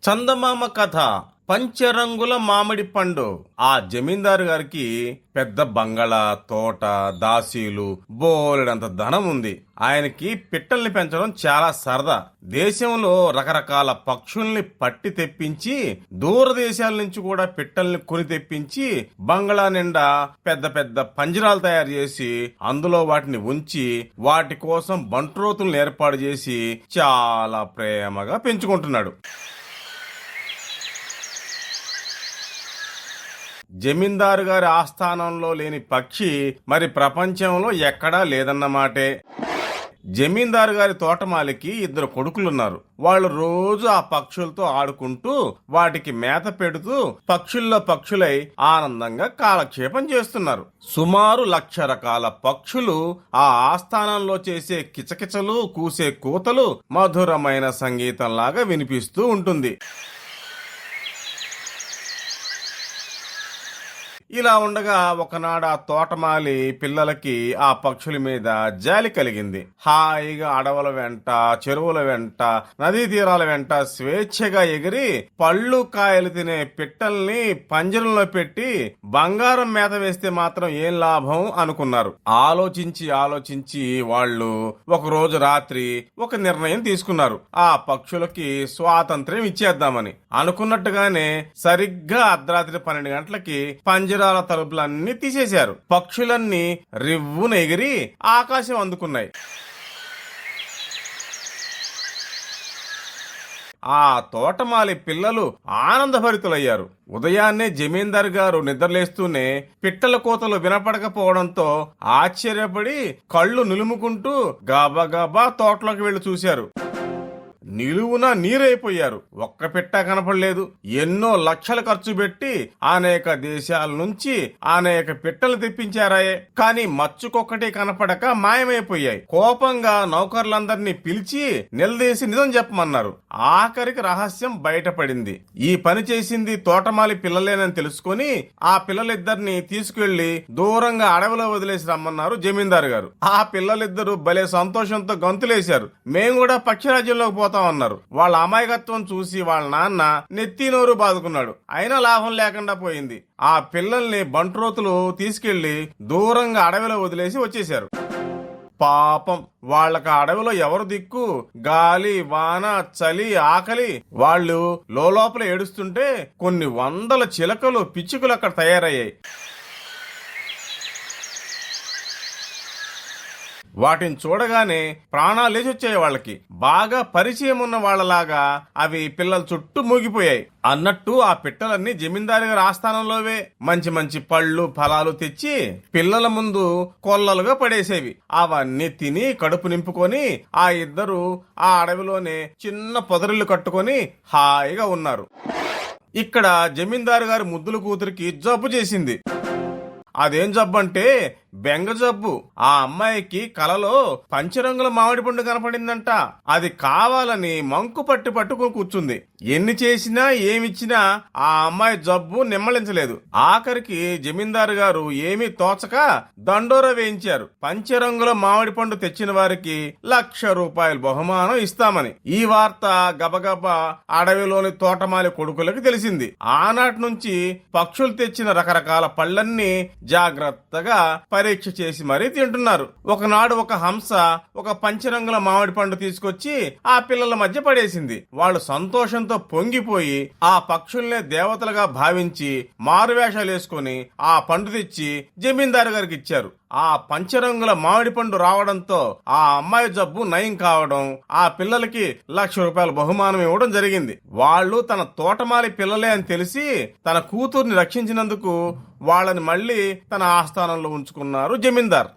చందమామ కథ. పంచరంగుల మామిడి పండు. ఆ జమీందారు గారికి పెద్ద బంగళా, తోట, దాసీలు, బోలెడంత ధనం ఉంది. ఆయనకి పిట్టల్ని పెంచడం చాలా సరదా. దేశంలో రకరకాల పక్షుల్ని పట్టి తెప్పించి, దూరదేశాల నుంచి కూడా పిట్టల్ని కొని తెప్పించి, బంగళా నిండా పెద్ద పెద్ద పంజరాలు తయారు చేసి అందులో వాటిని ఉంచి, వాటి కోసం బంట్రోతులను ఏర్పాటు చేసి చాలా ప్రేమగా పెంచుకుంటున్నాడు. జమీందారు గారి ఆస్థానంలో లేని పక్షి మరి ప్రపంచంలో ఎక్కడా లేదన్నమాటే. జమీందారు గారి తోటమాలికి 2 కొడుకులున్నారు. వాళ్ళు రోజు ఆ పక్షులతో ఆడుకుంటూ, వాటికి మేత పెడుతూ పక్షుల్లో పక్షులై ఆనందంగా కాలక్షేపం చేస్తున్నారు. సుమారు 1,00,000 రకాల పక్షులు ఆ ఆస్థానంలో చేసే కిచకిచలు, కూసే కూతలు మధురమైన సంగీతంలాగా వినిపిస్తూ ఉంటుంది. ఇలా ఉండగా ఒకనాడు ఆ తోటమాలి పిల్లలకి ఆ పక్షుల మీద జాలి కలిగింది. హాయిగా అడవుల వెంట, చెరువుల వెంట, నదీ తీరాల వెంట స్వేచ్ఛగా ఎగిరి పళ్ళు కాయలు తినే పిట్టల్ని పంజరంలో పెట్టి బంగారం మేత వేస్తే మాత్రం ఏం లాభం అనుకున్నారు. ఆలోచించి వాళ్ళు ఒకరోజు రాత్రి ఒక నిర్ణయం తీసుకున్నారు. ఆ పక్షులకి స్వాతంత్ర్యం ఇచ్చేద్దామని. అనుకున్నట్టుగానే సరిగ్గా అర్ధరాత్రి 12 గంటలకి పంజరాల తలుపులన్నీ తీసేశారు. పక్షులన్నీ రివ్వున ఎగిరి ఆకాశం అందుకున్నాయి. ఆ తోటమాలి పిల్లలు ఆనందభరితులయ్యారు. ఉదయాన్నే జమీందారు గారు నిద్రలేస్తూనే పిట్టల కోతలు వినపడకపోవడంతో ఆశ్చర్యపడి కళ్ళు నులుముకుంటూ గబగబా తోటలోకి వెళ్లి చూశారు. నిలువున నీరైపోయారు. ఒక్క పిట్ట కనపడలేదు. ఎన్నో లక్షలు ఖర్చు పెట్టి అనేక దేశాల నుంచి అనేక పిట్టలు తెప్పించారాయే, కాని మచ్చుకొక్కటి కనపడక మాయమైపోయాయి. కోపంగా నౌకర్లందరినీ పిలిచి నిలదీసి నిజం చెప్పమన్నారు. ఆఖరికి రహస్యం బయటపడింది. ఈ పని చేసింది తోటమాలి పిల్లలేనని తెలుసుకొని ఆ పిల్లలిద్దరిని తీసుకెళ్లి దూరంగా అడవిలో వదిలేసి రమ్మన్నారు జమీందారు గారు. ఆ పిల్లలిద్దరూ భలే సంతోషంతో గంతులేశారు. మేం కూడా పక్షిరాజ్యంలోకి పోతాం అన్నారు. వాళ్ళ అమాయకత్వం చూసి వాళ్ళ నాన్న నెత్తి నోరు బాదుకున్నాడు. అయినా లాభం లేకుండా పోయింది. ఆ పిల్లల్ని బంట్రోతులు తీసుకెళ్లి దూరంగా అడవిలో వదిలేసి వచ్చేశారు. పాపం వాళ్ళకి అడవిలో ఎవరు దిక్కు? గాలి, వాన, చలి, ఆకలి. వాళ్ళు లోపల ఏడుస్తుంటే కొన్ని వందల చిలకలు, పిచ్చుకలు అక్కడ తయారయ్యాయి. వాటిని చూడగానే ప్రాణాలు లేచొచ్చాయి. వాళ్ళకి బాగా పరిచయం ఉన్న వాళ్లలాగా అవి పిల్లల చుట్టూ మూగిపోయాయి. అన్నట్టు ఆ పిట్టలన్నీ జమీందారు గారి ఆస్థానంలోవే. మంచి మంచి పళ్ళు, ఫలాలు తెచ్చి పిల్లల ముందు కొల్లలుగా పడేసేవి. అవన్నీ తిని కడుపు నింపుకొని ఆ ఇద్దరు ఆ అడవిలోనే చిన్న పొదరిల్లు కట్టుకొని హాయిగా ఉన్నారు. ఇక్కడ జమీందారు గారి ముద్దుల కూతురికి జబ్బు చేసింది. అదేం జబ్బు అంటే బెంగ జబ్బు. ఆ అమ్మాయికి కలలో పంచరంగుల మామిడి పండు కనపడిందంట. అది కావాలని మంకు పట్టుకుని కూర్చుంది. ఎన్ని చేసినా ఏమిచ్చినా ఆ అమ్మాయి జబ్బు నిమ్మలించలేదు. ఆఖరికి జమీందారు గారు ఏమీ తోచక దండోర వేయించారు. పంచరంగుల మామిడి పండు తెచ్చిన వారికి ₹1,00,000 బహుమానం ఇస్తామని. ఈ వార్త గబగబా అడవిలోని తోటమాలి కొడుకులకు తెలిసింది. ఆనాటి నుంచి పక్షులు తెచ్చిన రకరకాల పళ్ళన్నీ జాగ్రత్తగా పరీక్ష చేసి మరీ తింటున్నారు. ఒకనాడు ఒక హంస ఒక పంచరంగుల మామిడి పండు తీసుకొచ్చి ఆ పిల్లల మధ్య పడేసింది. వాళ్ళు సంతోషంతో పొంగిపోయి ఆ పక్షుల్నే దేవతలుగా భావించి మారువేషాలు వేసుకుని ఆ పండు తెచ్చి జమీందారు గారికి ఇచ్చారు. ఆ పంచరంగుల మామిడి పండు రావడంతో ఆ అమ్మాయి జబ్బు నయం కావడం, ఆ పిల్లలకి ₹1,00,000 బహుమానం ఇవ్వడం జరిగింది. వాళ్ళు తన తోటమాలి పిల్లలే అని తెలిసి తన కూతుర్ని రక్షించినందుకు వాళ్ళని మళ్లీ తన ఆస్థానంలో ఉంచుకున్నారు జమీందార్.